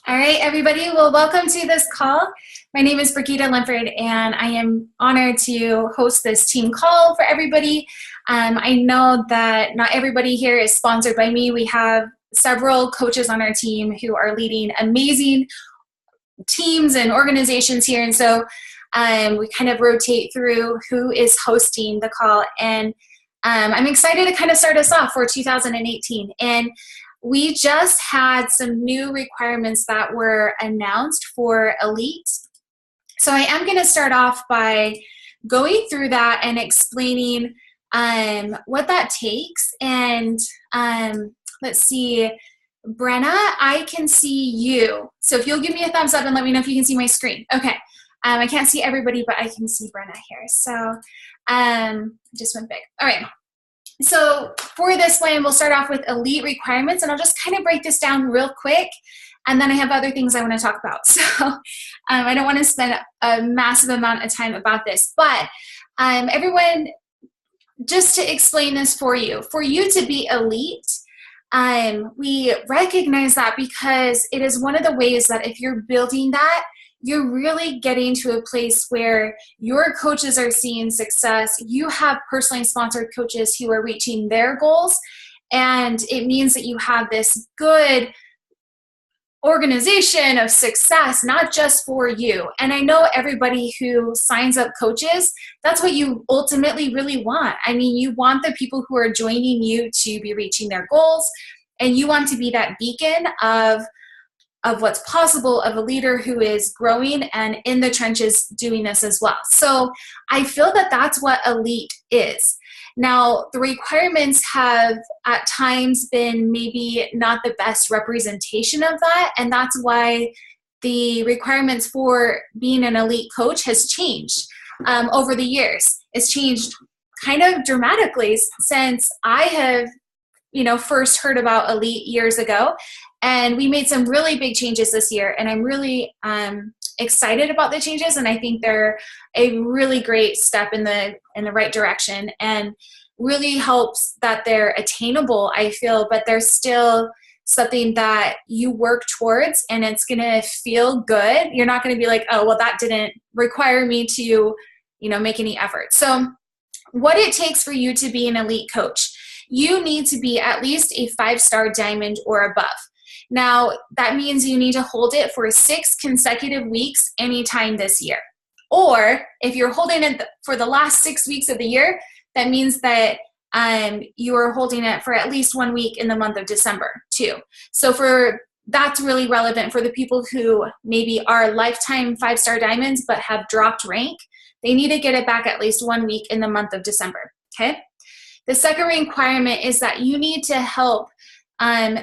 All right, everybody. Well, welcome to this call. My name is Brigitte Linford, and I am honored to host this team call for everybody. I know that not everybody here is sponsored by me. We have several coaches on our team who are leading amazing teams and organizations here, and so we kind of rotate through who is hosting the call. And I'm excited to kind of start us off for 2018. And we just had some new requirements that were announced for Elite. So I am going to start off by going through that and explaining what that takes. And let's see, Brenna, I can see you. So if you'll give me a thumbs up and let me know if you can see my screen. Okay. I can't see everybody, but I can see Brenna here. So just went big. All right. So for this one, we'll start off with Elite requirements, and I'll just kind of break this down real quick, and then I have other things I want to talk about. So I don't want to spend a massive amount of time about this, but everyone, just to explain this for you to be Elite, we recognize that because it is one of the ways that if you're building that, you're really getting to a place where your coaches are seeing success. You have personally sponsored coaches who are reaching their goals, and it means that you have this good organization of success, not just for you. And I know everybody who signs up coaches, that's what you ultimately really want. I mean, you want the people who are joining you to be reaching their goals, and you want to be that beacon of what's possible, of a leader who is growing and in the trenches doing this as well. So I feel that that's what Elite is. Now, the requirements have at times been maybe not the best representation of that, and that's why the requirements for being an Elite coach has changed over the years. It's changed kind of dramatically since I have first heard about Elite years ago. And we made some really big changes this year, and I'm really excited about the changes, and I think they're a really great step in the right direction, and really helps that they're attainable, I feel, but they're still something that you work towards, and it's going to feel good. You're not going to be like, oh, well, that didn't require me to, make any effort. So what it takes for you to be an Elite coach, you need to be at least a 5-star diamond or above. Now, that means you need to hold it for 6 consecutive weeks anytime this year. Or if you're holding it for the last 6 weeks of the year, that means that you are holding it for at least 1 week in the month of December too. So that's really relevant for the people who maybe are lifetime 5-star diamonds but have dropped rank. They need to get it back at least 1 week in the month of December, okay? The second requirement is that you need to help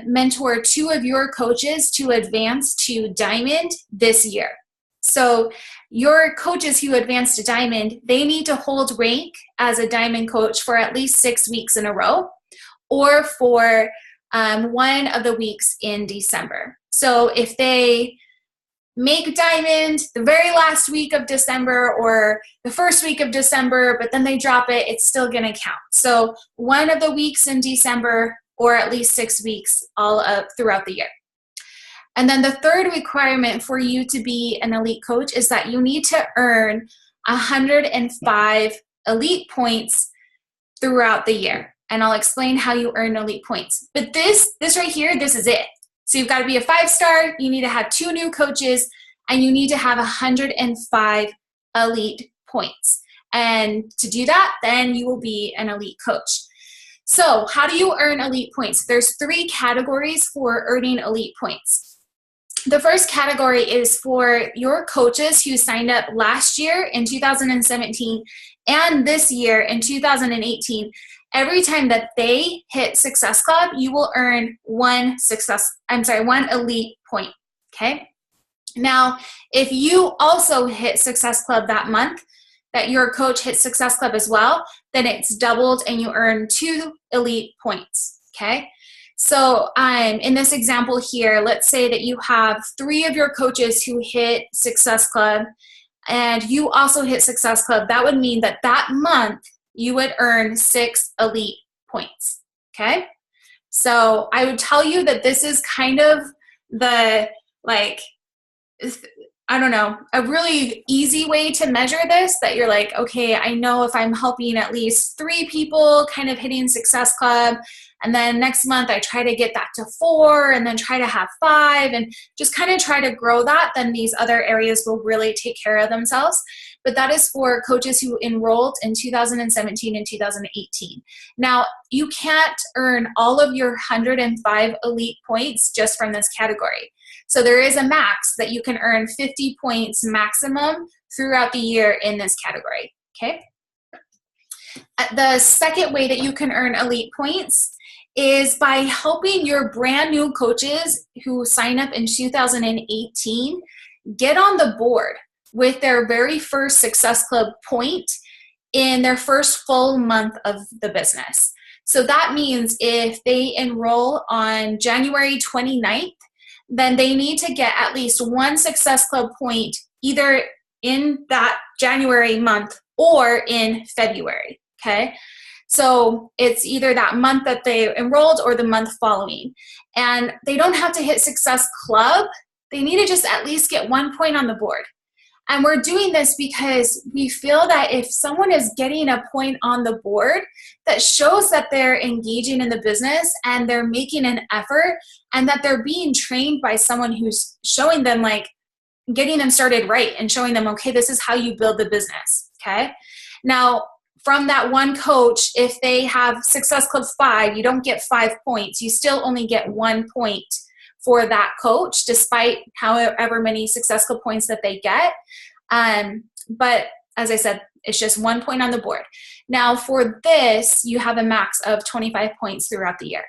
mentor 2 of your coaches to advance to Diamond this year. So your coaches who advance to Diamond, they need to hold rank as a Diamond coach for at least 6 weeks in a row, or for one of the weeks in December. So if they make Diamond the very last week of December or the first week of December, but then they drop it, it's still going to count. So one of the weeks in December, or at least 6 weeks all up throughout the year. And then the third requirement for you to be an Elite coach is that you need to earn 105 Elite points throughout the year. And I'll explain how you earn Elite points. But this right here, this is it. So you've got to be a 5-star, you need to have 2 new coaches, and you need to have 105 Elite points. And to do that, then you will be an Elite coach. So how do you earn Elite points? There's 3 categories for earning Elite points. The first category is for your coaches who signed up last year in 2017 and this year in 2018. Every time that they hit Success Club, you will earn 1 Elite point, okay? Now, if you also hit Success Club that month, that your coach hits Success Club as well, then it's doubled and you earn 2 Elite points, okay? So in this example here, let's say that you have 3 of your coaches who hit Success Club and you also hit Success Club. That would mean that that month you would earn 6 Elite points, okay? So I would tell you that this is kind of the like, I don't know, a really easy way to measure this that you're like, okay, I know if I'm helping at least 3 people kind of hitting Success Club, and then next month I try to get that to 4 and then try to have 5 and just kind of try to grow that, then these other areas will really take care of themselves. But that is for coaches who enrolled in 2017 and 2018. Now, you can't earn all of your 105 elite points just from this category. So there is a max that you can earn 50 points maximum throughout the year in this category, okay? The second way that you can earn elite points is by helping your brand new coaches who sign up in 2018 get on the board with their very first Success Club point in their first full month of the business. So that means if they enroll on January 29th, then they need to get at least 1 Success Club point either in that January month or in February, okay? So it's either that month that they enrolled or the month following. And they don't have to hit Success Club. They need to just at least get 1 point on the board. And we're doing this because we feel that if someone is getting a point on the board, that shows that they're engaging in the business and they're making an effort and that they're being trained by someone who's showing them, like, getting them started right and showing them, okay, this is how you build the business, okay? Now, from that one coach, if they have Success Club 5, you don't get 5 points. You still only get 1 point for that coach, despite however many Success Club points that they get. But as I said, it's just 1 point on the board. Now for this, you have a max of 25 points throughout the year.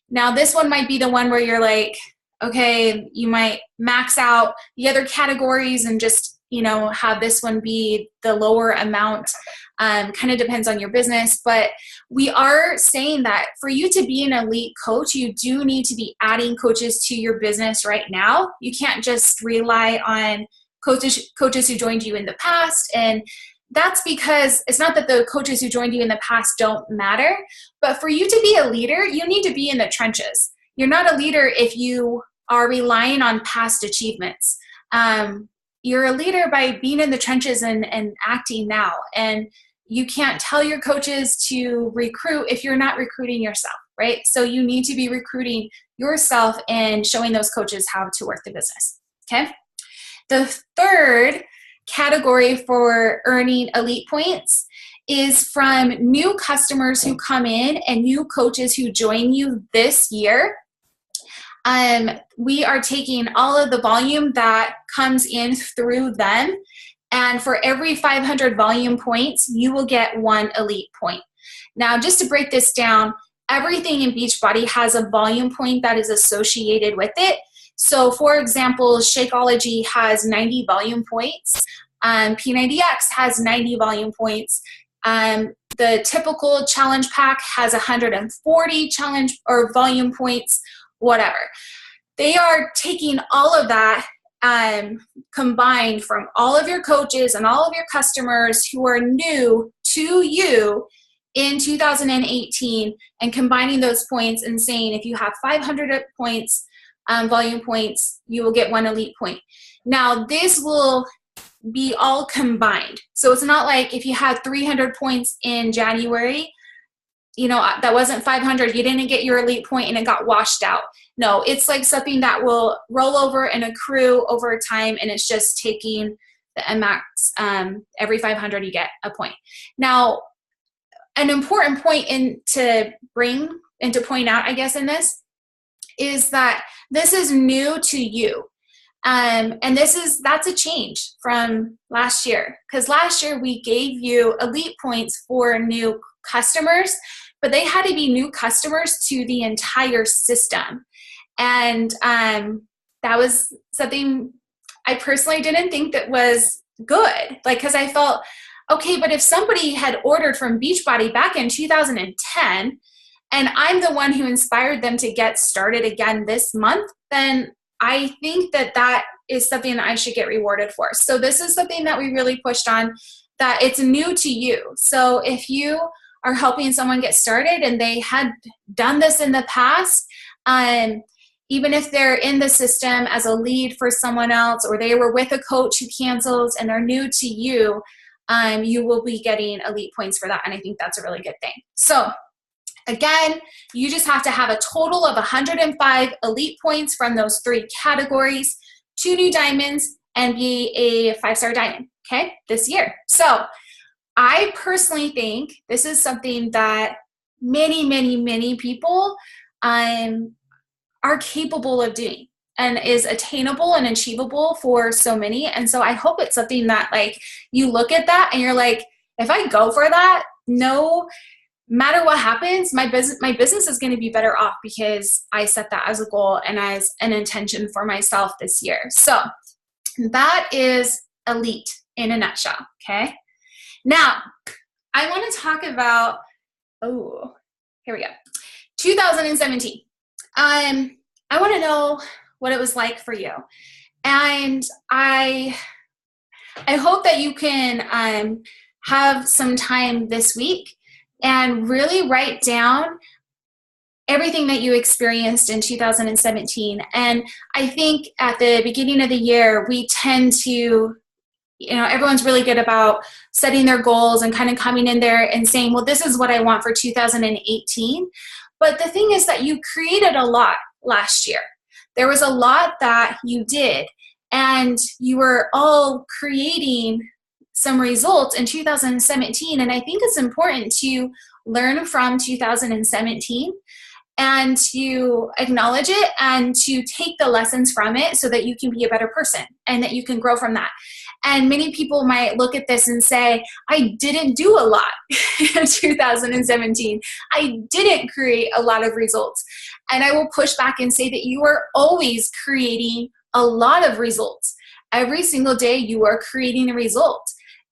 Now this one might be the one where you're like, okay, you might max out the other categories and just, you know, have this one be the lower amount. Kind of depends on your business, but we are saying that for you to be an elite coach, you do need to be adding coaches to your business right now. You can't just rely on coaches who joined you in the past. And that's because it's not that the coaches who joined you in the past don't matter, but for you to be a leader, you need to be in the trenches. You're not a leader if you are relying on past achievements. You're a leader by being in the trenches and acting now. And you can't tell your coaches to recruit if you're not recruiting yourself, right? So you need to be recruiting yourself and showing those coaches how to work the business, okay? The third category for earning elite points is from new customers who come in and new coaches who join you this year. We are taking all of the volume that comes in through them, and for every 500 volume points, you will get 1 elite point. Now, just to break this down, everything in Beachbody has a volume point that is associated with it. So, for example, Shakeology has 90 volume points. P90X has 90 volume points. The typical challenge pack has 140 challenge or volume points, whatever. They are taking all of that combined from all of your coaches and all of your customers who are new to you in 2018 and combining those points and saying if you have 500 points, volume points, you will get 1 elite point. Now this will be all combined. So it's not like if you had 300 points in January, you know, that wasn't 500, you didn't get your elite point and it got washed out. No, it's like something that will roll over and accrue over time, and it's just taking the max. Every 500 you get a point. Now, an important point to point out, I guess, in this is that this is new to you. And that's a change from last year, because last year we gave you elite points for new customers, but they had to be new customers to the entire system. And that was something I personally didn't think that was good. Like, because I felt, okay, but if somebody had ordered from Beachbody back in 2010, and I'm the one who inspired them to get started again this month, then I think that is something that I should get rewarded for. So this is something that we really pushed on, that it's new to you. So if you are helping someone get started and they had done this in the past, even if they're in the system as a lead for someone else, or they were with a coach who cancels and they're new to you, you will be getting elite points for that. And I think that's a really good thing. So again, you just have to have a total of 105 elite points from those 3 categories, 2 new diamonds, and be a 5-star diamond, okay, this year. So I personally think this is something that many, many, many people are capable of doing and is attainable and achievable for so many. And so I hope it's something that like you look at that and you're like, if I go for that, no matter what happens, my business is going to be better off because I set that as a goal and as an intention for myself this year. So that is elite in a nutshell. Okay. Now I want to talk about, here we go. 2017. I want to know what it was like for you. And I hope that you can have some time this week and really write down everything that you experienced in 2017. And I think at the beginning of the year, we tend to, everyone's really good about setting their goals and kind of coming in there and saying, well, this is what I want for 2018. But the thing is that you created a lot last year. There was a lot that you did, and you were all creating some results in 2017. And I think it's important to learn from 2017 and to acknowledge it and to take the lessons from it so that you can be a better person and that you can grow from that. And many people might look at this and say, I didn't do a lot in 2017. I didn't create a lot of results. And I will push back and say that you are always creating a lot of results. Every single day you are creating a result.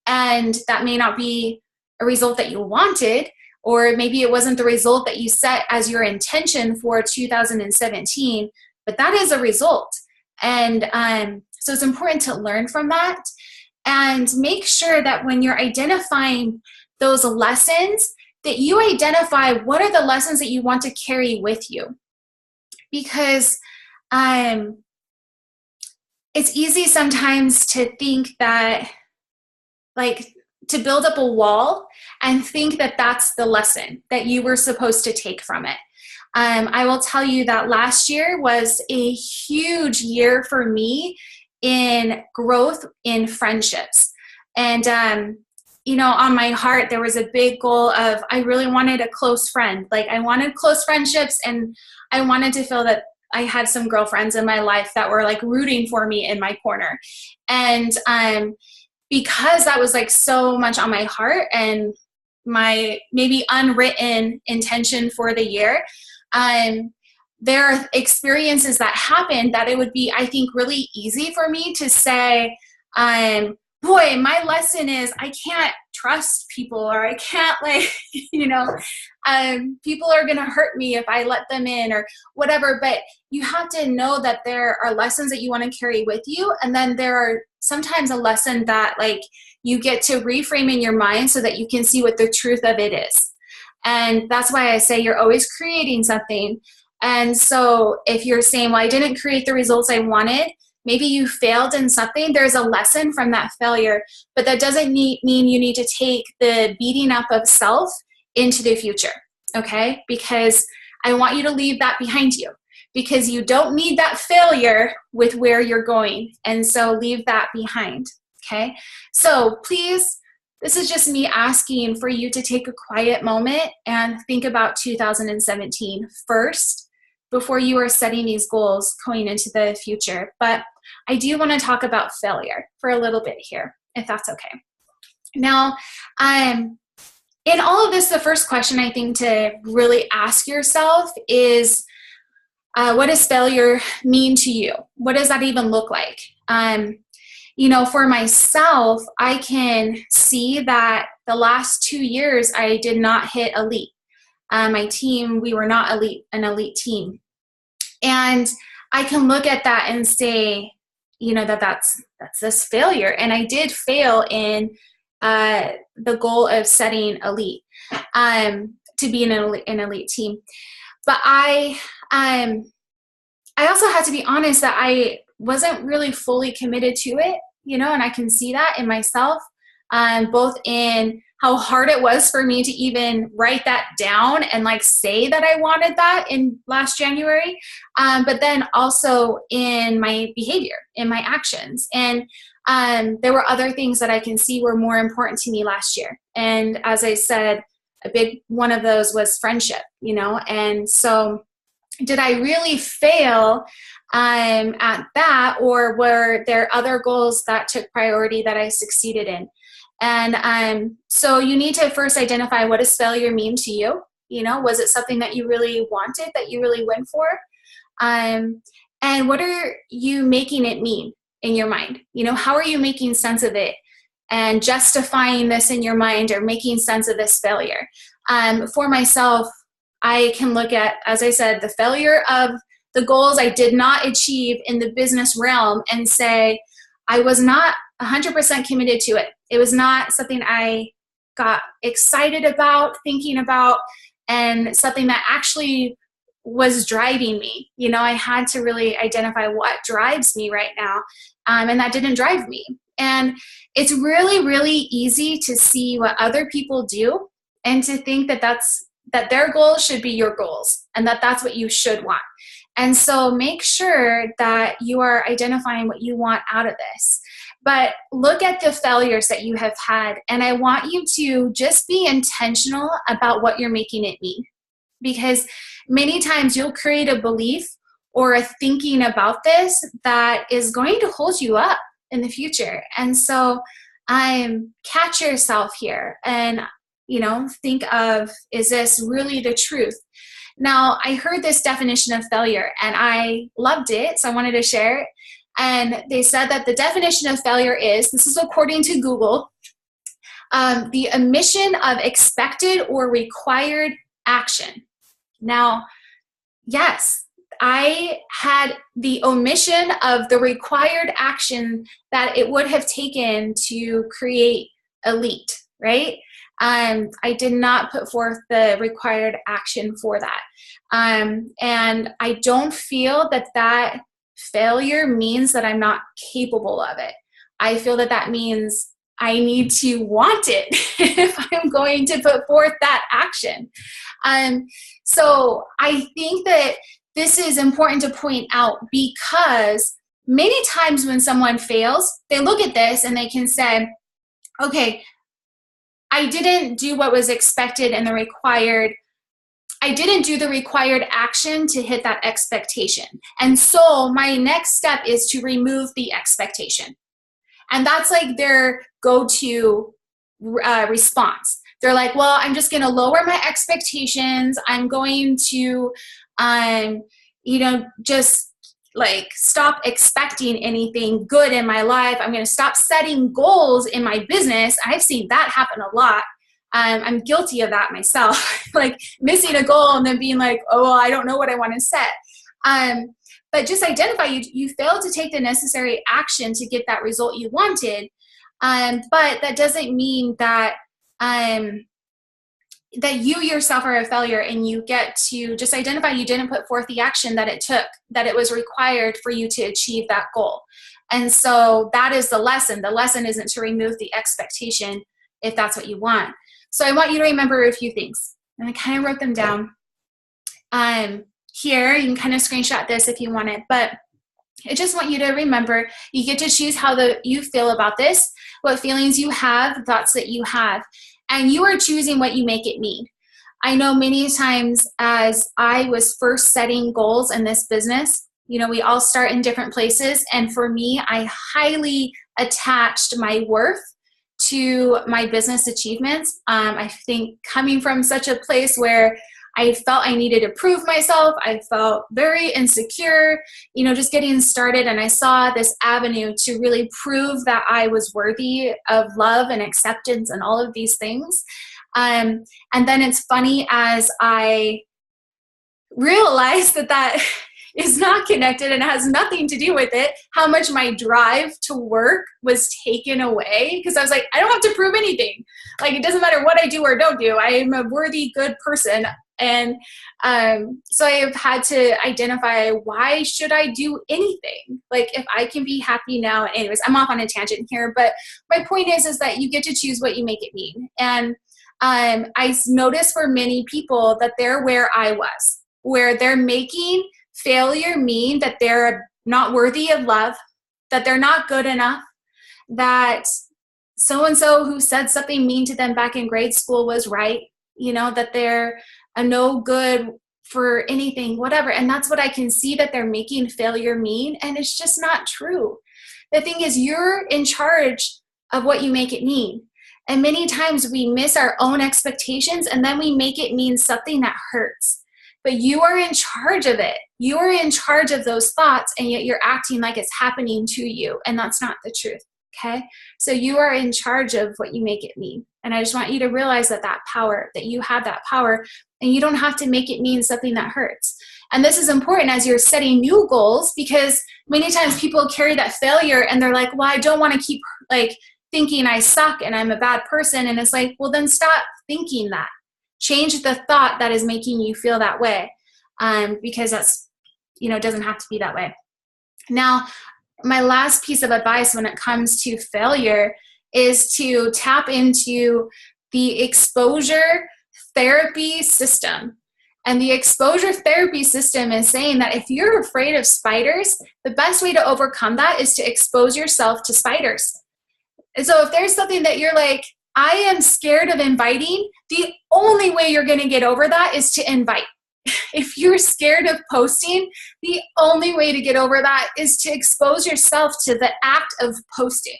And that may not be a result that you wanted, or maybe it wasn't the result that you set as your intention for 2017, but that is a result. And so it's important to learn from that and make sure that when you're identifying those lessons, that you identify what are the lessons that you want to carry with you. Because it's easy sometimes to think that, like, to build up a wall and think that that's the lesson that you were supposed to take from it. I will tell you that last year was a huge year for me in growth in friendships. And, on my heart, there was a big goal of, I really wanted a close friend. Like, I wanted close friendships, and I wanted to feel that I had some girlfriends in my life that were like rooting for me in my corner. And, because that was like so much on my heart and my maybe unwritten intention for the year, there are experiences that happened that it would be, I think, really easy for me to say, boy, my lesson is I can't trust people, or I can't people are going to hurt me if I let them in or whatever. But you have to know that there are lessons that you want to carry with you. And then there are sometimes a lesson that like you get to reframe in your mind so that you can see what the truth of it is. And that's why I say you're always creating something. And so if you're saying, well, I didn't create the results I wanted, maybe you failed in something, there's a lesson from that failure, but that doesn't mean you need to take the beating up of self into the future, okay? Because I want you to leave that behind you, because you don't need that failure with where you're going. And so leave that behind, okay? So please, this is just me asking for you to take a quiet moment and think about 2017 first before you are setting these goals going into the future. But I do want to talk about failure for a little bit here, if that's okay. Now, in all of this, the first question I think to really ask yourself is, what does failure mean to you? What does that even look like? For myself, I can see that the last 2 years I did not hit elite. My team, we were not an elite team. And I can look at that and say, that's this failure. And I did fail in the goal of setting elite, to be an elite team. But I I also had to be honest that I wasn't really fully committed to it, and I can see that in myself, both in how hard it was for me to even write that down and like say that I wanted that in last January, but then also in my behavior, in my actions. And there were other things that I can see were more important to me last year. And as I said, a big one of those was friendship, and so did I really fail at that, or were there other goals that took priority that I succeeded in? And so you need to first identify, what does failure mean to you? Was it something that you really wanted, that you really went for? And what are you making it mean in your mind? How are you making sense of it and justifying this in your mind, or making sense of this failure? For myself, I can look at, as I said, the failure of the goals I did not achieve in the business realm and say, I was not 100% committed to it. It was not something I got excited about, thinking about, and something that actually was driving me. I had to really identify what drives me right now, and that didn't drive me. And it's really, really easy to see what other people do and to think that their goals should be your goals, and that that's what you should want. And so make sure that you are identifying what you want out of this. But look at the failures that you have had, and I want you to just be intentional about what you're making it mean. Because many times you'll create a belief or a thinking about this that is going to hold you up in the future. And so catch yourself here and think of, is this really the truth? Now, I heard this definition of failure and I loved it, so I wanted to share it. And they said that the definition of failure is, this is according to Google, the omission of expected or required action. Now, yes, I had the omission of the required action that it would have taken to create Elite, right? I did not put forth the required action for that. And I don't feel that failure means that I'm not capable of it. I feel that means I need to want it if I'm going to put forth that action. So I think that this is important to point out, because many times when someone fails, they look at this and they can say, okay, I didn't do what was expected and I didn't do the required action to hit that expectation. And so my next step is to remove the expectation. And that's like their go-to response. They're like, well, I'm just going to lower my expectations. I'm going to, just like stop expecting anything good in my life. I'm going to stop setting goals in my business. I've seen that happen a lot. I'm guilty of that myself, like missing a goal and then being like, oh, I don't know what I want to set. But just identify you failed to take the necessary action to get that result you wanted. But that doesn't mean that that you yourself are a failure, and you get to just identify you didn't put forth the action that it took, that it was required for you to achieve that goal. And so that is the lesson. The lesson isn't to remove the expectation if that's what you want. So I want you to remember a few things. And I kind of wrote them down here. You can kind of screenshot this if you want it. But I just want you to remember, you get to choose how you feel about this, what feelings you have, thoughts that you have. And you are choosing what you make it mean. I know many times as I was first setting goals in this business, we all start in different places. And for me, I highly attached my worth to my business achievements. I think coming from such a place where I felt I needed to prove myself, I felt very insecure, just getting started. And I saw this avenue to really prove that I was worthy of love and acceptance and all of these things. And then it's funny, as I realized that is not connected and has nothing to do with it, how much my drive to work was taken away. Because I was like, I don't have to prove anything. Like, it doesn't matter what I do or don't do. I am a worthy, good person. And so I have had to identify, why should I do anything? Like, if I can be happy now. Anyways, I'm off on a tangent here, but my point is that you get to choose what you make it mean. And I noticed for many people that they're where I was, where they're making failure mean that they're not worthy of love, that they're not good enough, that so-and-so who said something mean to them back in grade school was right, you know, that they're a no good for anything, whatever. And that's what I can see that they're making failure mean. And it's just not true. The thing is, you're in charge of what you make it mean. And many times we miss our own expectations, and then we make it mean something that hurts. But you are in charge of it. You are in charge of those thoughts, and yet you're acting like it's happening to you. And that's not the truth. Okay? So you are in charge of what you make it mean. And I just want you to realize that power, that you have that power, and you don't have to make it mean something that hurts. And this is important as you're setting new goals, because many times people carry that failure and they're like, well, I don't want to keep like thinking I suck and I'm a bad person. And it's like, well, then stop thinking that. Change the thought that is making you feel that way, because that's, you know, doesn't have to be that way. Now, my last piece of advice when it comes to failure is to tap into the exposure therapy system. And the exposure therapy system is saying that if you're afraid of spiders, the best way to overcome that is to expose yourself to spiders. And so if there's something that you're like, I am scared of inviting, the only way you're going to get over that is to invite. If you're scared of posting, the only way to get over that is to expose yourself to the act of posting.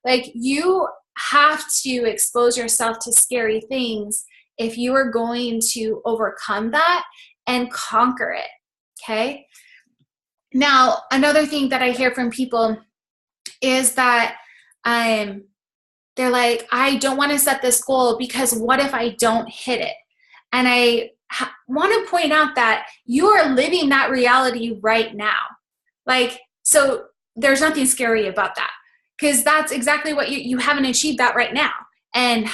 Like, you have to expose yourself to scary things if you are going to overcome that and conquer it. Okay? Now, another thing that I hear from people is that they're like, I don't want to set this goal because what if I don't hit it? And I want to point out that you are living that reality right now. Like, so there's nothing scary about that, because that's exactly what you haven't achieved that right now. And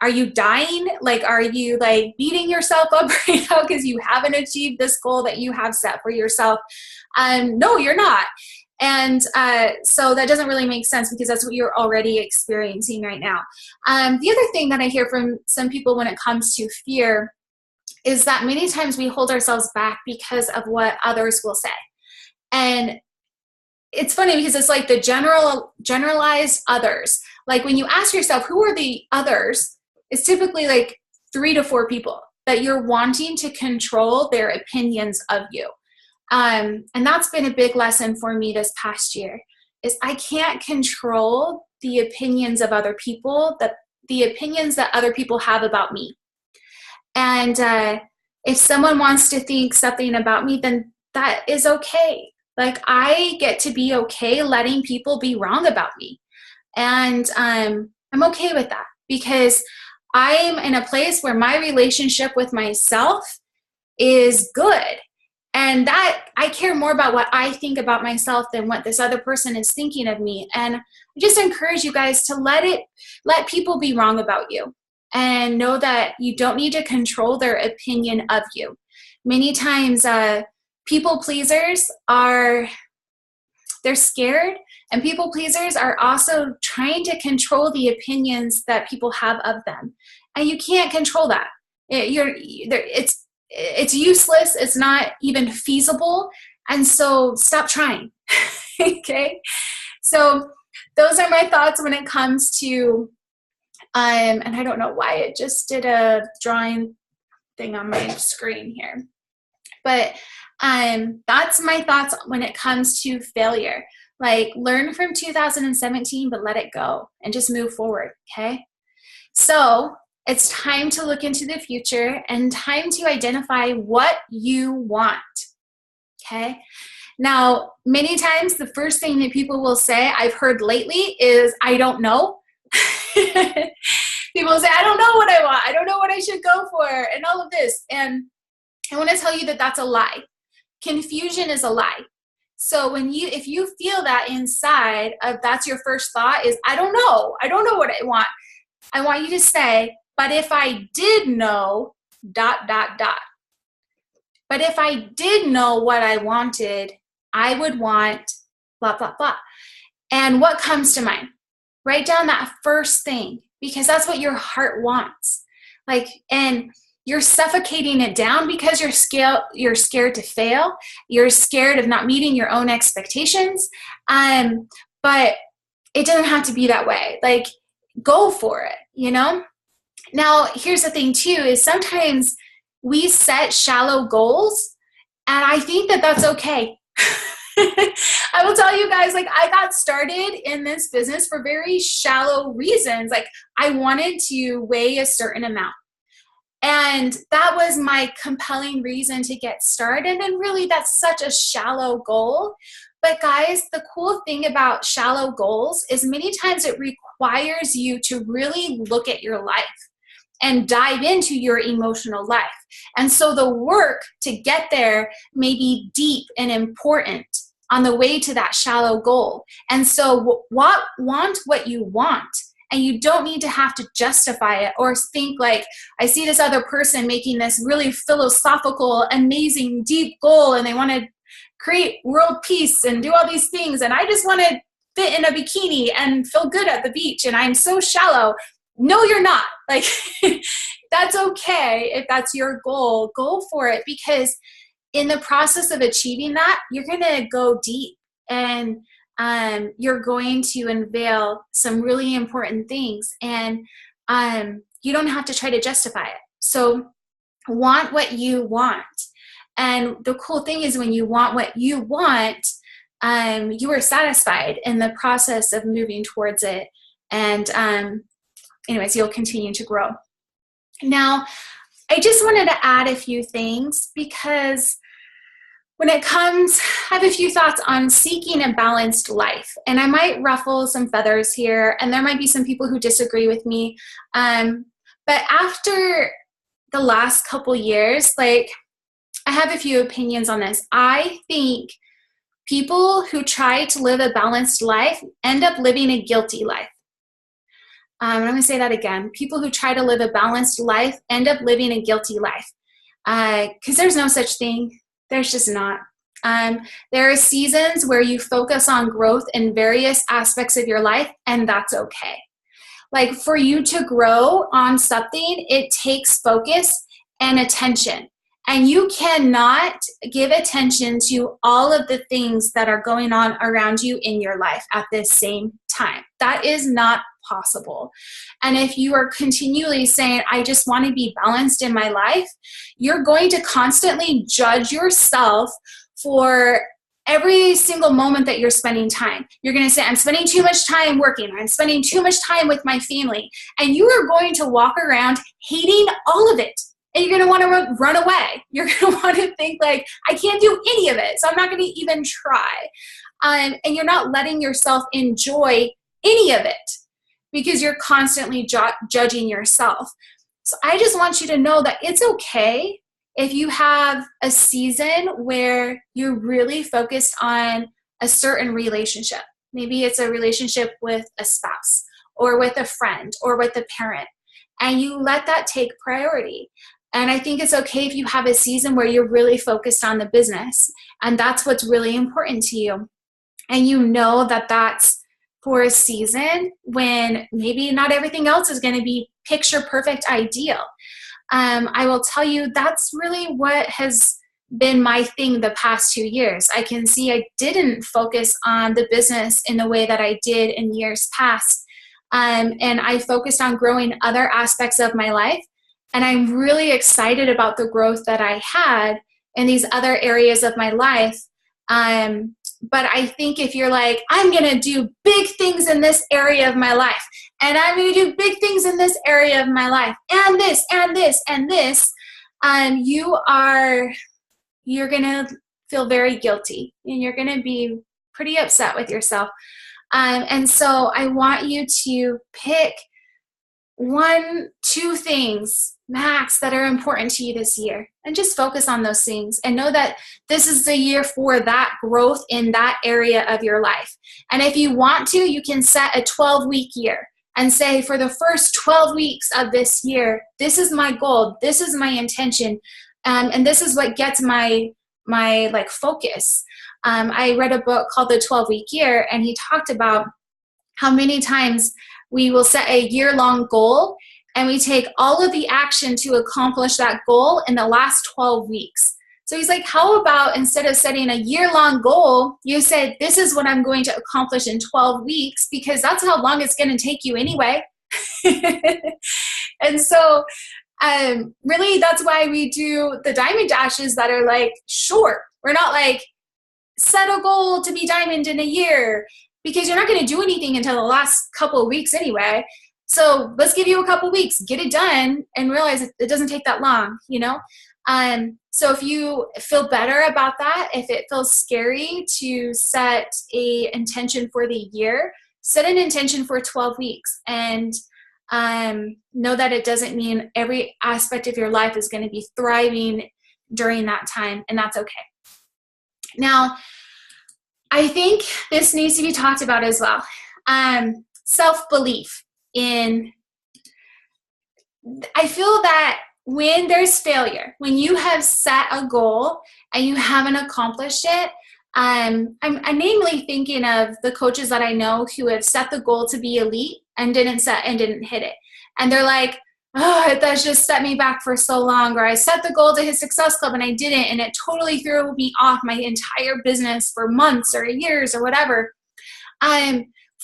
are you dying? Like, are you like beating yourself up right now because you haven't achieved this goal that you have set for yourself? No, you're not. And so that doesn't really make sense, because that's what you're already experiencing right now. The other thing that I hear from some people when it comes to fear is that many times we hold ourselves back because of what others will say. And it's funny because it's like the generalized others. Like, when you ask yourself, who are the others? It's typically like 3 to 4 people that you're wanting to control their opinions of you. And that's been a big lesson for me this past year, is I can't control the opinions of other people, the opinions that other people have about me. And if someone wants to think something about me, then that is okay. Like, I get to be okay letting people be wrong about me. And I'm okay with that, because I'm in a place where my relationship with myself is good. And that I care more about what I think about myself than what this other person is thinking of me. And I just encourage you guys to let people be wrong about you, and know that you don't need to control their opinion of you. Many times, people pleasers they're scared, and people pleasers are also trying to control the opinions that people have of them. And you can't control that. It's useless. It's not even feasible. And so stop trying. Okay? So those are my thoughts when it comes to, and I don't know why it just did a drawing thing on my screen here. But that's my thoughts when it comes to failure. Like, learn from 2017, but let it go and just move forward. Okay? So it's time to look into the future and time to identify what you want. Okay? Now, many times the first thing that people will say, I've heard lately, is, I don't know. People say, I don't know what I want. I don't know what I should go for, and all of this. And I want to tell you that that's a lie. Confusion is a lie. So if you feel that inside of that's your first thought is, I don't know what I want. I want you to say, but if I did know, dot, dot, dot. But if I did know what I wanted, I would want blah, blah, blah. And what comes to mind? Write down that first thing, because that's what your heart wants. Like, and you're suffocating it down because you're scared to fail. You're scared of not meeting your own expectations. But it doesn't have to be that way. Like, go for it, you know? Now, here's the thing too, is sometimes we set shallow goals, and I think that that's okay. I will tell you guys, like, I got started in this business for very shallow reasons. Like, I wanted to weigh a certain amount. And that was my compelling reason to get started. And really, that's such a shallow goal. But guys, the cool thing about shallow goals is many times it requires you to really look at your life and dive into your emotional life. And so the work to get there may be deep and important on the way to that shallow goal. And so want what you want. And you don't need to have to justify it or think like, I see this other person making this really philosophical, amazing, deep goal, and they want to create world peace and do all these things. And I just want to fit in a bikini and feel good at the beach. And I'm so shallow. No, you're not. Like, that's okay. If that's your goal, go for it. Because in the process of achieving that, you're going to go deep, and you're going to unveil some really important things, and you don't have to try to justify it. So want what you want. And the cool thing is, when you want what you want, you are satisfied in the process of moving towards it. And anyways, you'll continue to grow. Now, I just wanted to add a few things, because when it comes, I have a few thoughts on seeking a balanced life. And I might ruffle some feathers here, and there might be some people who disagree with me. But after the last couple years, like, I have a few opinions on this. I think people who try to live a balanced life end up living a guilty life. I'm going to say that again. People who try to live a balanced life end up living a guilty life. Because there's no such thing. There's just not. There are seasons where you focus on growth in various aspects of your life, and that's okay. Like, for you to grow on something, it takes focus and attention. And you cannot give attention to all of the things that are going on around you in your life at the same time. That is not possible. And if you are continually saying, I just want to be balanced in my life, you're going to constantly judge yourself for every single moment that you're spending time. You're going to say, I'm spending too much time working. I'm spending too much time with my family. And you are going to walk around hating all of it. And you're going to want to run away. You're going to want to think like, I can't do any of it, so I'm not going to even try. And you're not letting yourself enjoy any of it, because you're constantly judging yourself. So I just want you to know that it's okay if you have a season where you're really focused on a certain relationship. Maybe it's a relationship with a spouse, or with a friend, or with a parent, and you let that take priority. And I think it's okay if you have a season where you're really focused on the business, and that's what's really important to you. And you know that that's for a season when maybe not everything else is going to be picture perfect ideal. I will tell you, that's really what has been my thing the past 2 years. I can see I didn't focus on the business in the way that I did in years past. And I focused on growing other aspects of my life. And I'm really excited about the growth that I had in these other areas of my life. But I think if you're like, I'm going to do big things in this area of my life, and I'm going to do big things in this area of my life, and this, and this, and this, you're going to feel very guilty, and you're going to be pretty upset with yourself. And so I want you to pick 1, 2 things max that are important to you this year, and just focus on those things, and know that this is the year for that growth in that area of your life. And if you want to, you can set a 12-week year, and say, for the first 12 weeks of this year, this is my goal, this is my intention, and this is what gets my like focus. I read a book called The 12-Week Year, and he talked about how many times we will set a year-long goal and we take all of the action to accomplish that goal in the last 12 weeks. So he's like, how about instead of setting a year-long goal, you said, this is what I'm going to accomplish in 12 weeks, because that's how long it's going to take you anyway. And so really, that's why we do the diamond dashes that are like short. We're not like, set a goal to be diamond in a year, because you're not going to do anything until the last couple of weeks anyway. So let's give you a couple of weeks, get it done, and realize it doesn't take that long, you know? So if you feel better about that, if it feels scary to set a intention for the year, set an intention for 12 weeks, and know that it doesn't mean every aspect of your life is going to be thriving during that time, and that's okay. Now, I think this needs to be talked about as well. Self-belief in, I feel that when there's failure, when you have set a goal and you haven't accomplished it, I'm namely thinking of the coaches that I know who have set the goal to be elite and didn't hit it. And they're like, oh, that's just set me back for so long. Or I set the goal to hit Success Club and I didn't, and it totally threw me off my entire business for months or years or whatever.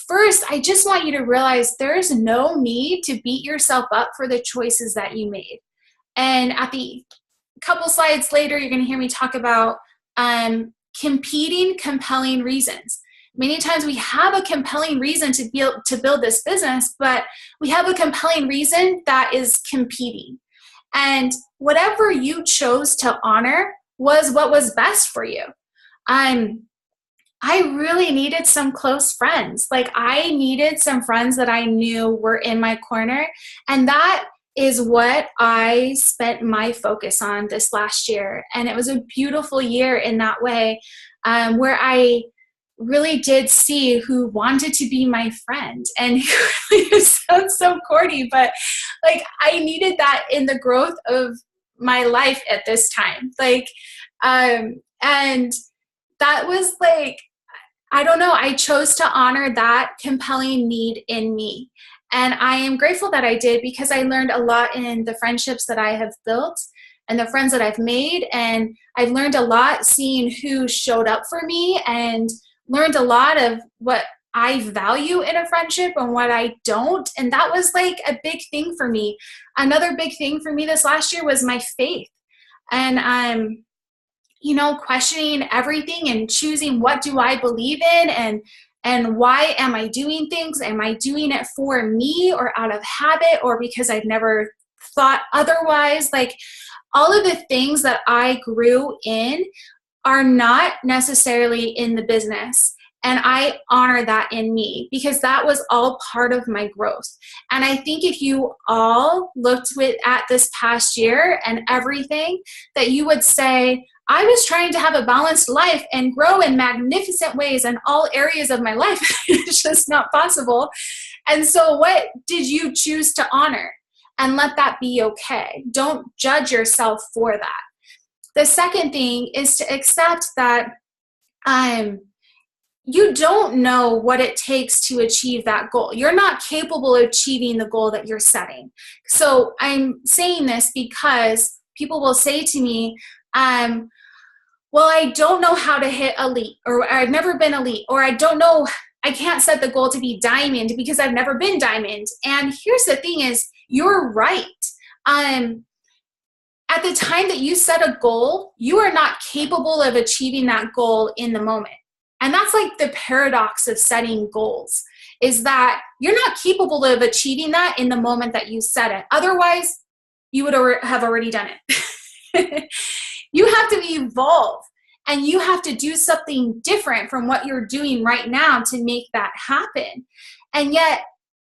First, I just want you to realize there's no need to beat yourself up for the choices that you made. And at the couple slides later, you're going to hear me talk about competing compelling reasons. Many times we have a compelling reason to build this business, but we have a compelling reason that is competing. And whatever you chose to honor was what was best for you. I really needed some close friends. Like, I needed some friends that I knew were in my corner, and that is what I spent my focus on this last year. And it was a beautiful year in that way, where I really did see who wanted to be my friend. And it sounds so corny, but like, I needed that in the growth of my life at this time. Like, and that was like, I don't know, I chose to honor that compelling need in me. And I am grateful that I did, because I learned a lot in the friendships that I have built and the friends that I've made. And I've learned a lot seeing who showed up for me, and learned a lot of what I value in a friendship and what I don't. And that was like a big thing for me. Another big thing for me this last year was my faith. And I'm, questioning everything and choosing, what do I believe in, and why am I doing things? Am I doing it for me or out of habit or because I've never thought otherwise? Like, all of the things that I grew in are not necessarily in the business. And I honor that in me, because that was all part of my growth. And I think if you all looked at this past year and everything, that you would say, I was trying to have a balanced life and grow in magnificent ways in all areas of my life. It's just not possible. And so what did you choose to honor? And let that be okay. Don't judge yourself for that. The second thing is to accept that you don't know what it takes to achieve that goal. You're not capable of achieving the goal that you're setting. So I'm saying this because people will say to me, well, I don't know how to hit elite, or I've never been elite, or I don't know, I can't set the goal to be diamond because I've never been diamond. And here's the thing is, you're right. At the time that you set a goal, you are not capable of achieving that goal in the moment. And that's like the paradox of setting goals, is that you're not capable of achieving that in the moment that you set it. Otherwise, you would have already done it. You have to evolve, and you have to do something different from what you're doing right now to make that happen. And yet,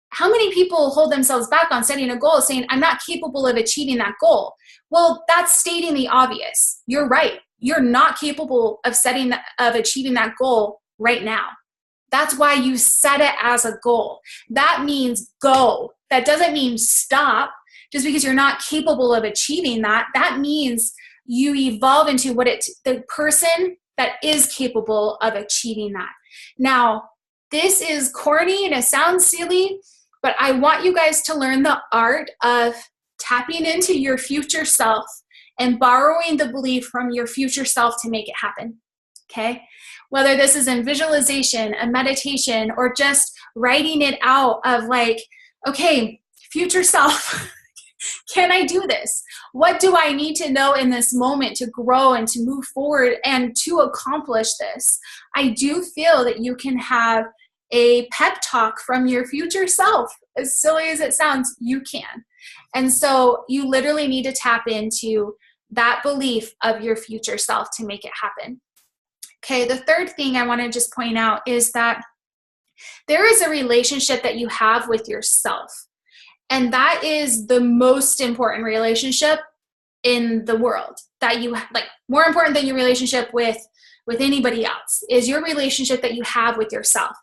how many people hold themselves back on setting a goal saying, I'm not capable of achieving that goal? Well, that's stating the obvious. You're right. You're not capable of achieving that goal right now. That's why you set it as a goal. That means go. That doesn't mean stop. Just because you're not capable of achieving that, that means you evolve into the person that is capable of achieving that. Now, this is corny and it sounds silly, but I want you guys to learn the art of tapping into your future self and borrowing the belief from your future self to make it happen, okay? Whether this is in visualization, a meditation, or just writing it out of like, okay, future self, can I do this? What do I need to know in this moment to grow and to move forward and to accomplish this? I do feel that you can have a pep talk from your future self. As silly as it sounds, you can. And so you literally need to tap into that belief of your future self to make it happen. Okay, the third thing I want to just point out is that there is a relationship that you have with yourself. And that is the most important relationship in the world that you like, more important than your relationship with anybody else, is your relationship that you have with yourself.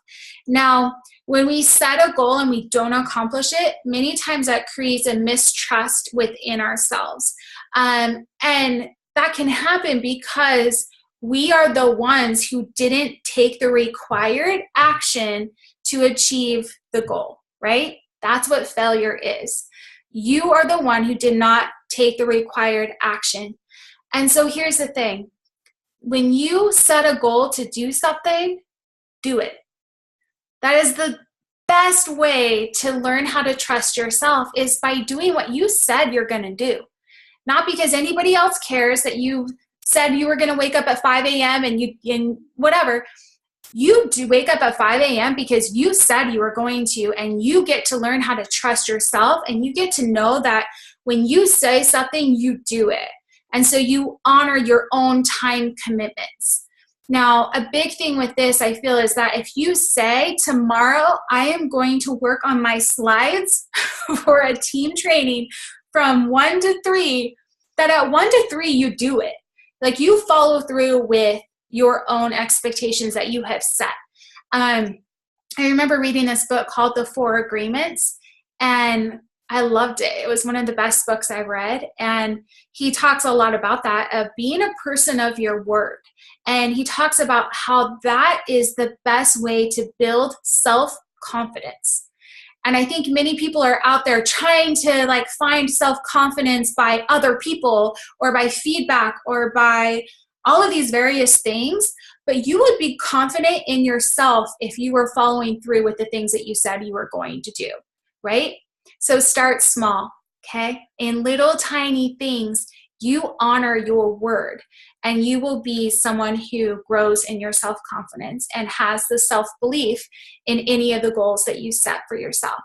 Now, when we set a goal and we don't accomplish it, many times that creates a mistrust within ourselves. And that can happen because we are the ones who didn't take the required action to achieve the goal, right? That's what failure is. You are the one who did not take the required action. And so here's the thing. When you set a goal to do something, do it. That is the best way to learn how to trust yourself, is by doing what you said you're going to do. Not because anybody else cares that you said you were going to wake up at 5 a.m. and whatever. You do wake up at 5 a.m. because you said you were going to, and you get to learn how to trust yourself, and you get to know that when you say something, you do it. And so you honor your own time commitments. Now, a big thing with this, I feel, is that if you say, tomorrow I am going to work on my slides for a team training from 1 to 3, that at 1 to 3, you do it. Like, you follow through with your own expectations that you have set. I remember reading this book called The 4 Agreements, and I loved it. It was one of the best books I read, and he talks a lot about that, of being a person of your word. And he talks about how that is the best way to build self-confidence. And I think many people are out there trying to like find self-confidence by other people, or by feedback, or by all of these various things, but you would be confident in yourself if you were following through with the things that you said you were going to do, right? So start small, okay? In little tiny things, you honor your word, and you will be someone who grows in your self-confidence and has the self-belief in any of the goals that you set for yourself.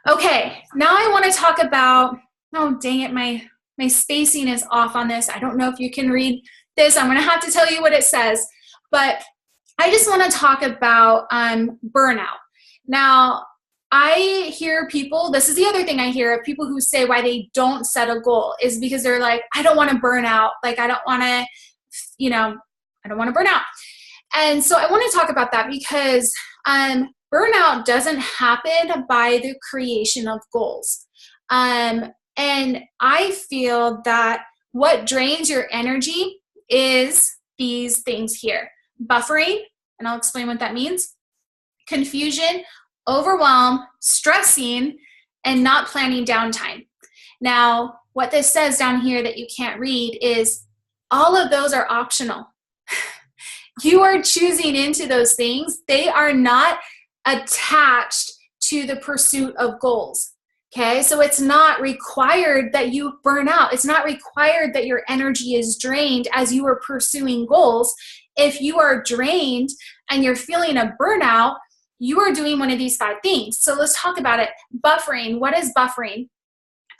Okay, now I want to talk about, oh dang it, my spacing is off on this. I don't know if you can read this. I'm going to have to tell you what it says. But I just want to talk about burnout. Now, I hear people, this is the other thing I hear of people who say why they don't set a goal is because they're like, I don't want to burn out. Like, I don't want to, I don't want to burn out. And so I want to talk about that because burnout doesn't happen by the creation of goals. And I feel that what drains your energy is these things here. Buffering, and I'll explain what that means. Confusion, overwhelm, stressing, and not planning downtime. Now, what this says down here that you can't read is all of those are optional. You are choosing into those things. They are not attached to the pursuit of goals. Okay, so it's not required that you burn out. It's not required that your energy is drained as you are pursuing goals. If you are drained and you're feeling a burnout, you are doing one of these 5 things. So let's talk about it. Buffering. What is buffering?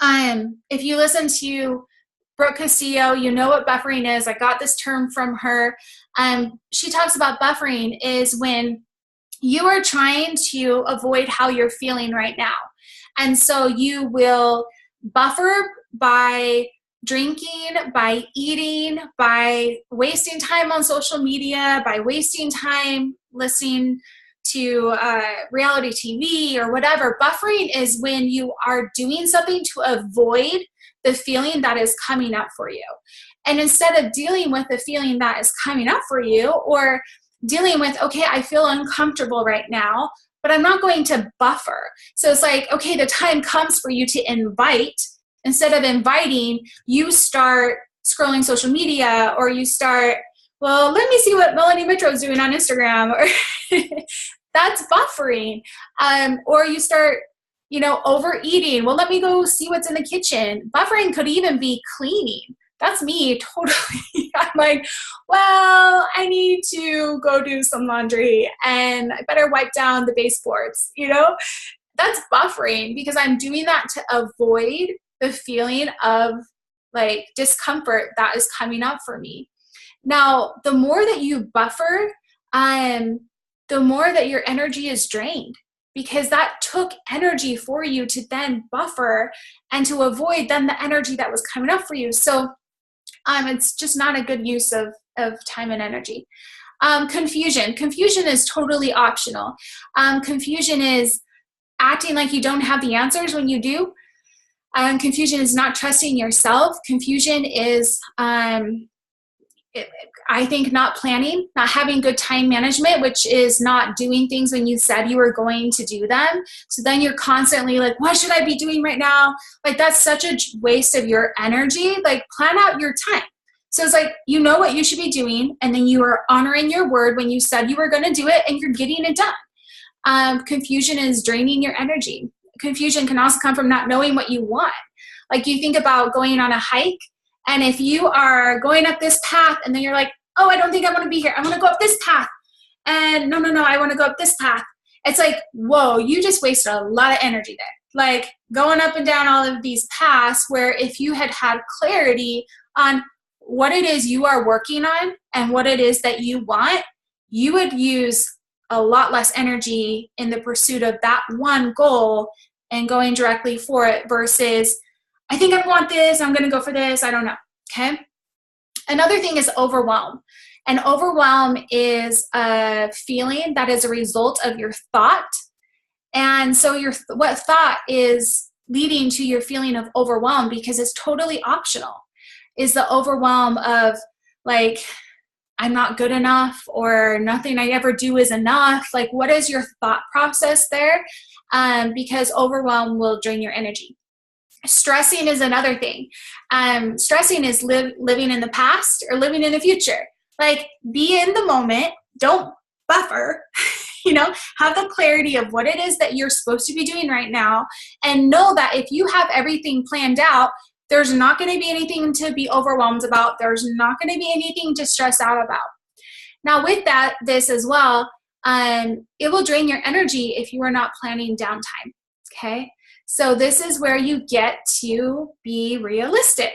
If you listen to Brooke Castillo, you know what buffering is. I got this term from her. She talks about buffering is when you are trying to avoid how you're feeling right now. And so you will buffer by drinking, by eating, by wasting time on social media, by wasting time listening to reality TV or whatever. Buffering is when you are doing something to avoid the feeling that is coming up for you. And instead of dealing with the feeling that is coming up for you, or dealing with, okay, I feel uncomfortable right now, but I'm not going to buffer. So it's like, okay, the time comes for you to invite. Instead of inviting, you start scrolling social media, or you start, well, let me see what Melanie Mitro is doing on Instagram, or that's buffering. Or you start, overeating. Well, let me go see what's in the kitchen. Buffering could even be cleaning. That's me totally. I'm like, well, I need to go do some laundry and I better wipe down the baseboards, That's buffering, because I'm doing that to avoid the feeling of like discomfort that is coming up for me. Now, the more that you buffer, the more that your energy is drained, because that took energy for you to then buffer and to avoid then the energy that was coming up for you. So it's just not a good use of time and energy. Confusion. Confusion is totally optional. Confusion is acting like you don't have the answers when you do. Confusion is not trusting yourself. Confusion is, I think, not planning, not having good time management, which is not doing things when you said you were going to do them. So then you're constantly like, what should I be doing right now? Like, that's such a waste of your energy. Like, plan out your time. So it's like, you know what you should be doing, and then you are honoring your word when you said you were going to do it, and you're getting it done. Confusion is draining your energy. Confusion can also come from not knowing what you want. Like, you think about going on a hike, and if you are going up this path and then you're like, oh, I don't think I want to be here. I want to go up this path. And no, I want to go up this path. It's like, whoa, you just wasted a lot of energy there. Like, going up and down all of these paths, where if you had clarity on what it is you are working on and what it is that you want, you would use a lot less energy in the pursuit of that one goal and going directly for it, versus, I think I want this, I'm going to go for this, I don't know, okay? Another thing is overwhelm. And overwhelm is a feeling that is a result of your thought. And so what thought is leading to your feeling of overwhelm, because it's totally optional, is the overwhelm of like, I'm not good enough, or nothing I ever do is enough. Like, what is your thought process there? Because overwhelm will drain your energy. Stressing is another thing. Stressing is living in the past or living in the future. Like, be in the moment, don't buffer, have the clarity of what it is that you're supposed to be doing right now, and know that if you have everything planned out, there's not going to be anything to be overwhelmed about. There's not going to be anything to stress out about. Now, with this as well, it will drain your energy if you are not planning downtime, okay? So this is where you get to be realistic.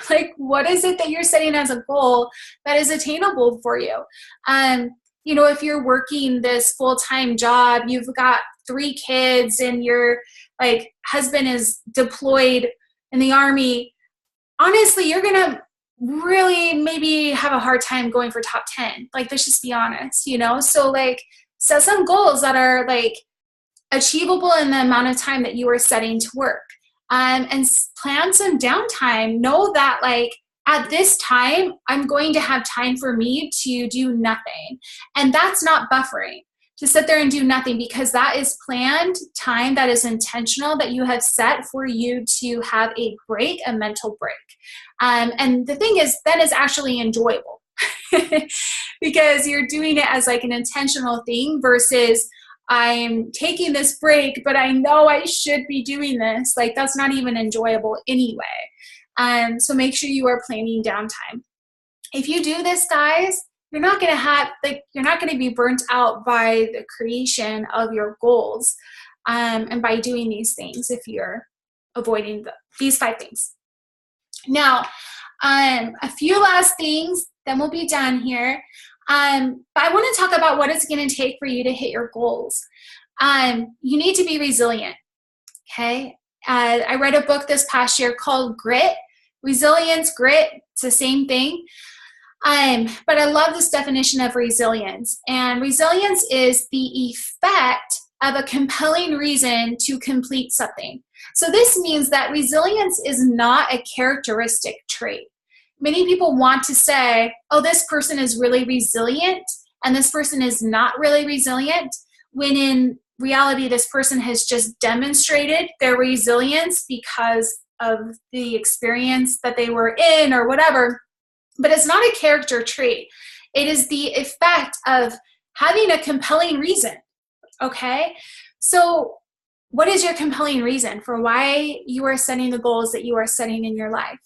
Like, what is it that you're setting as a goal that is attainable for you? If you're working this full-time job, you've got 3 kids, and your husband is deployed in the Army, honestly, you're going to really maybe have a hard time going for top 10. Like, let's just be honest, So set some goals that are achievable in the amount of time that you are setting to work. And plan some downtime. Know that at this time, I'm going to have time for me to do nothing. And that's not buffering, to sit there and do nothing, because that is planned time, that is intentional, that you have set for you to have a break, a mental break. And the thing is, then it's actually enjoyable because you're doing it as an intentional thing, versus I'm taking this break, but I know I should be doing this. That's not even enjoyable anyway. So make sure you are planning downtime. If you do this, guys, you're not going to you're not going to be burnt out by the creation of your goals, and by doing these things, if you're avoiding these 5 things. Now, a few last things, then we'll be done here. But I want to talk about what it's going to take for you to hit your goals. You need to be resilient, okay? I read a book this past year called Grit, Resilience, grit, it's the same thing. But I love this definition of resilience. And resilience is the effect of a compelling reason to complete something. So this means that resilience is not a characteristic trait. Many people want to say, oh, this person is really resilient and this person is not really resilient, when in reality, this person has just demonstrated their resilience because of the experience that they were in or whatever. But it's not a character trait. It is the effect of having a compelling reason, okay? So what is your compelling reason for why you are setting the goals that you are setting in your life?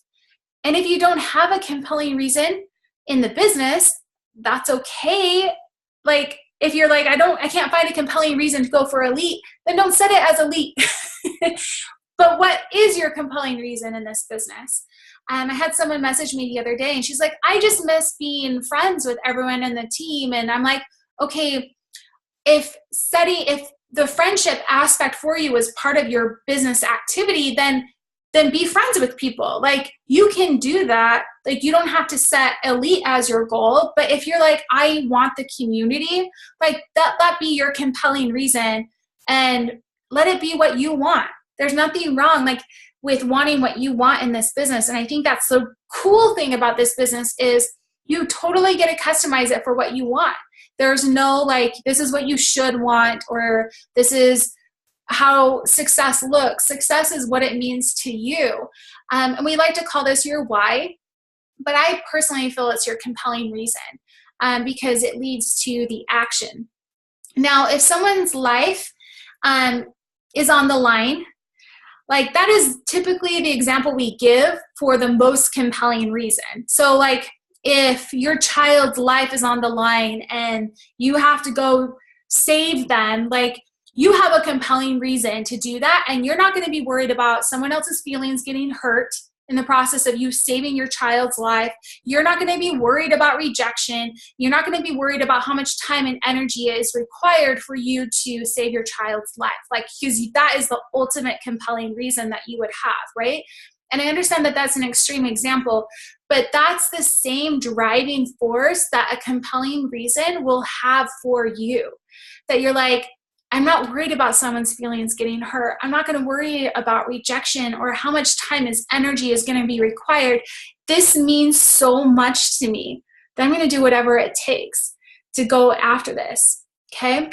And if you don't have a compelling reason in the business, that's okay. Like, if you're like, I can't find a compelling reason to go for elite, then don't set it as elite. But what is your compelling reason in this business? I had someone message me the other day and she's like, I just miss being friends with everyone in the team. And I'm like, okay, if the friendship aspect for you is part of your business activity, then be friends with people. Like, you can do that. Like, you don't have to set elite as your goal. But if you're like, I want the community, like that be your compelling reason, and let it be what you want. There's nothing wrong like with wanting what you want in this business. And I think that's the cool thing about this business is you totally get to customize it for what you want. There's no like, this is what you should want, or this is how success looks. Success is what it means to you. And we like to call this your why, but I personally feel it's your compelling reason, because it leads to the action. Now, if someone's life is on the line, like that is typically the example we give for the most compelling reason. So like if your child's life is on the line and you have to go save them, like you have a compelling reason to do that, and you're not going to be worried about someone else's feelings getting hurt in the process of you saving your child's life. You're not going to be worried about rejection. You're not going to be worried about how much time and energy is required for you to save your child's life. Like, because that is the ultimate compelling reason that you would have, right? And I understand that that's an extreme example, but that's the same driving force that a compelling reason will have for you. That you're like, I'm not worried about someone's feelings getting hurt. I'm not going to worry about rejection or how much time and energy is going to be required. This means so much to me that I'm going to do whatever it takes to go after this. Okay.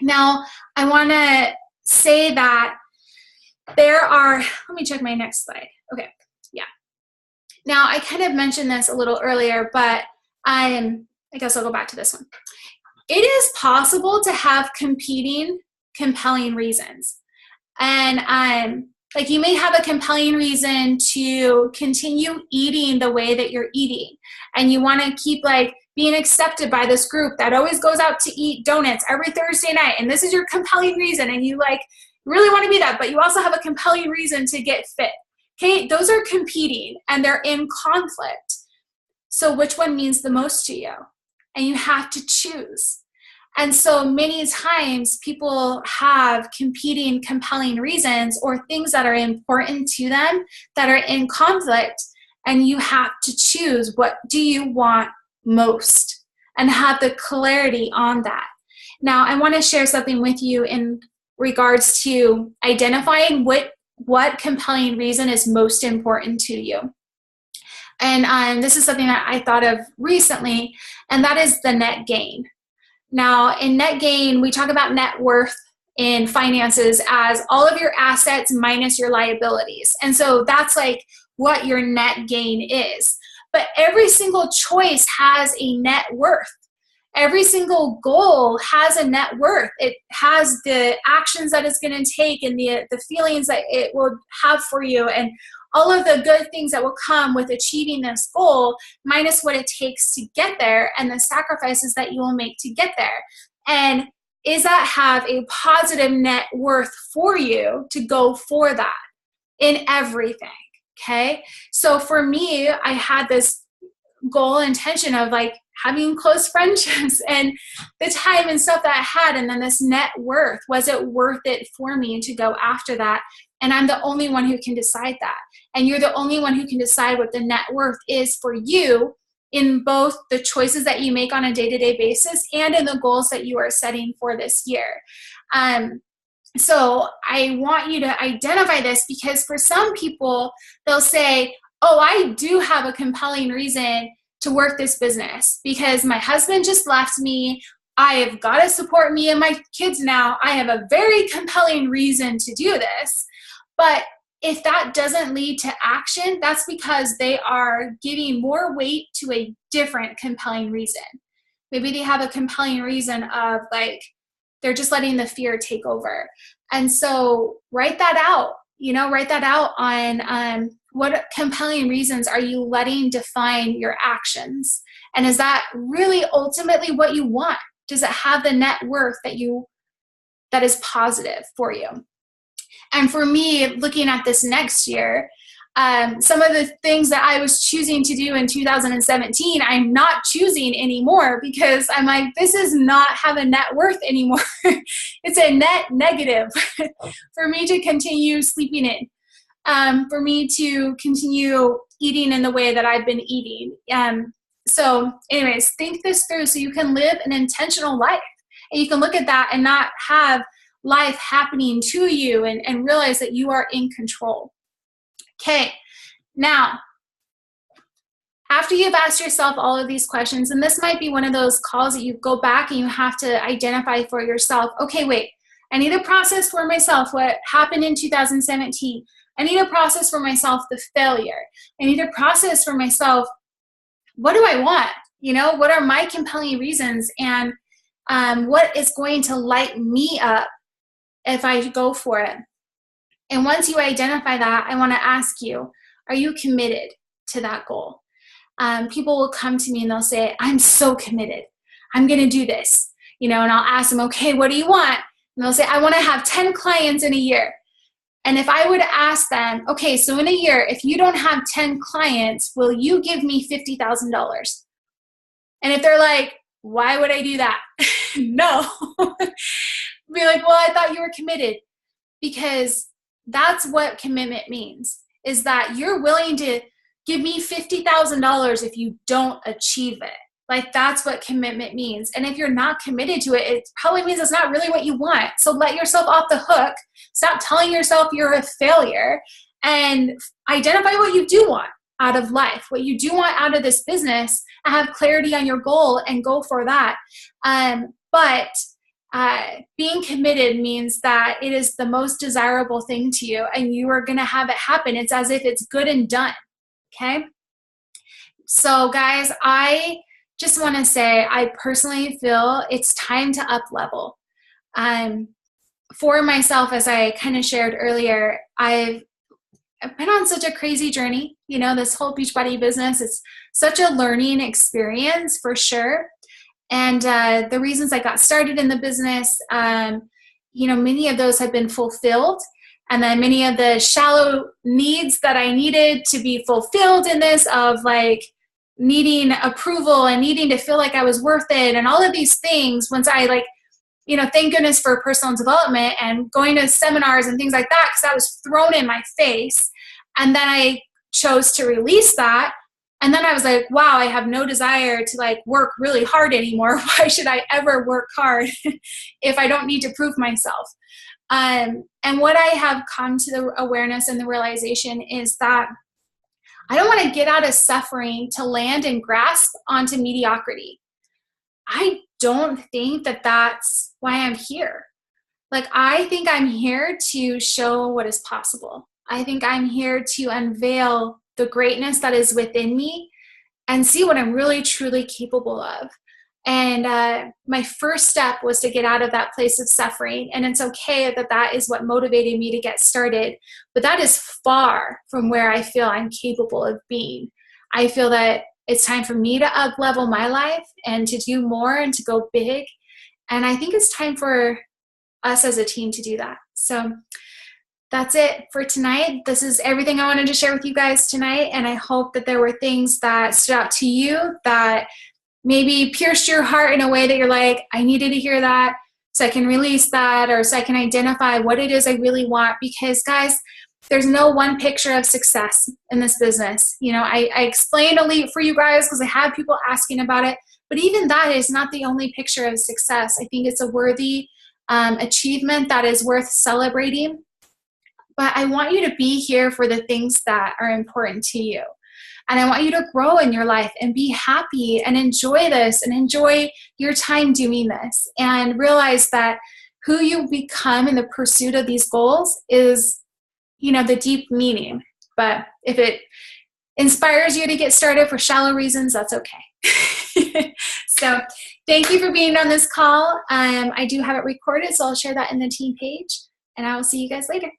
Now, I want to say that there are, let me check my next slide. Okay. Yeah. Now, I kind of mentioned this a little earlier, but I guess I'll go back to this one. It is possible to have competing compelling reasons. And like you may have a compelling reason to continue eating the way that you're eating. And you want to keep like being accepted by this group that always goes out to eat donuts every Thursday night. And this is your compelling reason. And you like really want to be that, but you also have a compelling reason to get fit. Okay, those are competing and they're in conflict. So which one means the most to you? And you have to choose. And so many times people have competing compelling reasons or things that are important to them that are in conflict, and you have to choose what do you want most and have the clarity on that. Now, I want to share something with you in regards to identifying what compelling reason is most important to you. And this is something that I thought of recently, and that is the net gain. Now, in net gain, we talk about net worth in finances as all of your assets minus your liabilities. And so that's like what your net gain is. But every single choice has a net worth. Every single goal has a net worth. It has the actions that it's going to take and the feelings that it will have for you and all of the good things that will come with achieving this goal, minus what it takes to get there and the sacrifices that you will make to get there. And is that have a positive net worth for you to go for that in everything? Okay. So for me, I had this goal intention of like having close friendships and the time and stuff that I had. And then this net worth, was it worth it for me to go after that? And I'm the only one who can decide that. and you're the only one who can decide what the net worth is for you in both the choices that you make on a day-to-day basis and in the goals that you are setting for this year. So I want you to identify this, because for some people, they'll say, oh, I do have a compelling reason to work this business because my husband just left me. I have got to support me and my kids now. I have a very compelling reason to do this. But if that doesn't lead to action, that's because they are giving more weight to a different compelling reason. Maybe they have a compelling reason of like, they're just letting the fear take over. And so write that out, write that out on what compelling reasons are you letting define your actions? And is that really ultimately what you want? Does it have the net worth that is positive for you? And for me, looking at this next year, some of the things that I was choosing to do in 2017, I'm not choosing anymore because I'm like, this is not have a net worth anymore. It's a net negative for me to continue sleeping in, for me to continue eating in the way that I've been eating. So anyways, think this through so you can live an intentional life. And you can look at that and not have life happening to you and realize that you are in control. Okay, now, after you've asked yourself all of these questions, and this might be one of those calls that you go back and you have to identify for yourself, okay, wait, I need to process for myself what happened in 2017. I need to process for myself the failure. I need to process for myself, what do I want? What are my compelling reasons? And what is going to light me up if I go for it? And once you identify that, I want to ask you, are you committed to that goal? People will come to me and they'll say, I'm so committed. I'm going to do this. And I'll ask them, okay, what do you want? And they'll say, I want to have 10 clients in a year. And if I would ask them, okay, so in a year, if you don't have 10 clients, will you give me $50,000? And if they're like, why would I do that? No. Be like, well, I thought you were committed. Because that's what commitment means, is that you're willing to give me $50,000 if you don't achieve it. Like, that's what commitment means. And if you're not committed to it, it probably means it's not really what you want. So let yourself off the hook. Stop telling yourself you're a failure and identify what you do want out of life, what you do want out of this business, and have clarity on your goal and go for that. But being committed means that it is the most desirable thing to you and you are going to have it happen. It's as if it's good and done. Okay. So guys, I just want to say, I personally feel it's time to up level. For myself, as I kind of shared earlier, I've been on such a crazy journey, this whole Beachbody business. It's such a learning experience for sure. And the reasons I got started in the business, many of those have been fulfilled. And then many of the shallow needs that I needed to be fulfilled in this, of like needing approval and needing to feel like I was worth it and all of these things, once I thank goodness for personal development and going to seminars and things like that, because that was thrown in my face. And then I chose to release that. And then I was like, wow, I have no desire to work really hard anymore. Why should I ever work hard if I don't need to prove myself? And what I have come to the awareness and the realization is that I don't want to get out of suffering to land and grasp onto mediocrity. I don't think that that's why I'm here. I think I'm here to show what is possible. I think I'm here to unveil the greatness that is within me and see what I'm really truly capable of. And my first step was to get out of that place of suffering. And it's okay that that is what motivated me to get started. But that is far from where I feel I'm capable of being. I feel that it's time for me to up-level my life and to do more and to go big. And I think it's time for us as a team to do that. So that's it for tonight. This is everything I wanted to share with you guys tonight. And I hope that there were things that stood out to you that maybe pierced your heart in a way that you're like, I needed to hear that so I can release that, or so I can identify what it is I really want. Because guys, there's no one picture of success in this business. You know, I explained Elite for you guys because I had people asking about it, but even that is not the only picture of success. I think it's a worthy achievement that is worth celebrating. But I want you to be here for the things that are important to you. And I want you to grow in your life and be happy and enjoy this and enjoy your time doing this, and realize that who you become in the pursuit of these goals is, you know, the deep meaning. But if it inspires you to get started for shallow reasons, that's okay. So thank you for being on this call. I do have it recorded, so I'll share that in the team page, and I will see you guys later.